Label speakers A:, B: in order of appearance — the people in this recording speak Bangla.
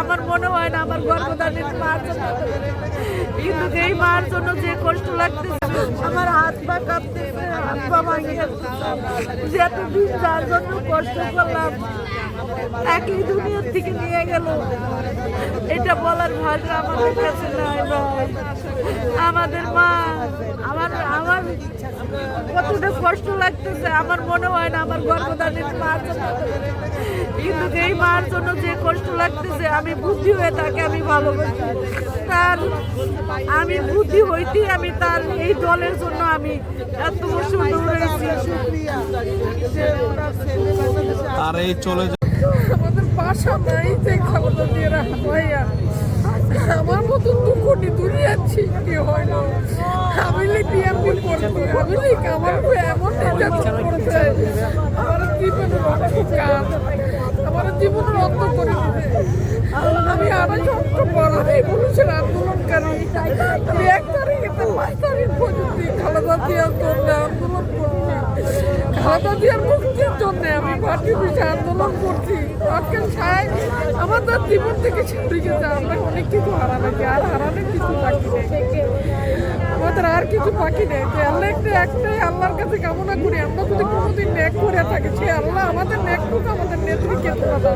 A: আমার মনে হয় না আমার গর্ভধারিণী মার জন্য, কিন্তু এই মার জন্য যে কষ্ট লাগতেছে, আমার হাত পা কাঁপতেছে, হাত পা ভাঙে যে এতদিন যার জন্য কষ্ট করলাম একই দুনিয়ার থেকে নিয়ে গেল, এটা বলার ভাষা আমাদের কাছে নাই ভাই। আমাদের মা আমার আমার কতটা কষ্ট লাগতেছে, আমার মনে হয় না আমার গর্ভধারিণী মার জন্য, কিন্তু এই মার জন্য যে কষ্ট লাগতেছে, আমি বুদ্ধি হয়ে তাকে আমি ভালোবাসি, তার আমি বুদ্ধি হইতে আমি তার এই দলের জন্য আমি এত বছর দৌড়েছি।
B: আর এই চলে
A: আমাদের বাসা নাই যে খাবারটা দিয়ে রাখা ভাইয়া, আমার মতো দুঃখটি দুনিয়ার সৃষ্টি হয় না। আমি বিএমপি করবো, আমি আমার এমন নির্যাতন করছে, আমার জীবনের অন্ধকার, আমার জীবনের অন্ত করে দিবে। আমি 2.5 বছর পর এই পুলিশের আন্দোলনকারী, আমি 1 তারিখে 5 তারিখ পর্যন্ত খালেদা জিয়ার জন্য আন্দোলন করছি, খালেদা জিয়ার মুক্তির জন্য আমি পার্টি পিছিয়ে আন্দোলন করছি। আজকাল সাহেব আমাদের জীবন থেকে ছেড়ে গেছে, আমরা অনেক কিছু হারানোকে আর হারানোর কিছু বাকি নেই, আমাদের আর কিছু বাকি নেই। যে আল্লাহ একটাই আল্লাহর কাছে কামনা করি, আমরা যদি কোনোদিন ন্যাক করে থাকি, সে আল্লাহ আমাদের ন্যাকটুকু আমাদের নেত্রীকে তোলা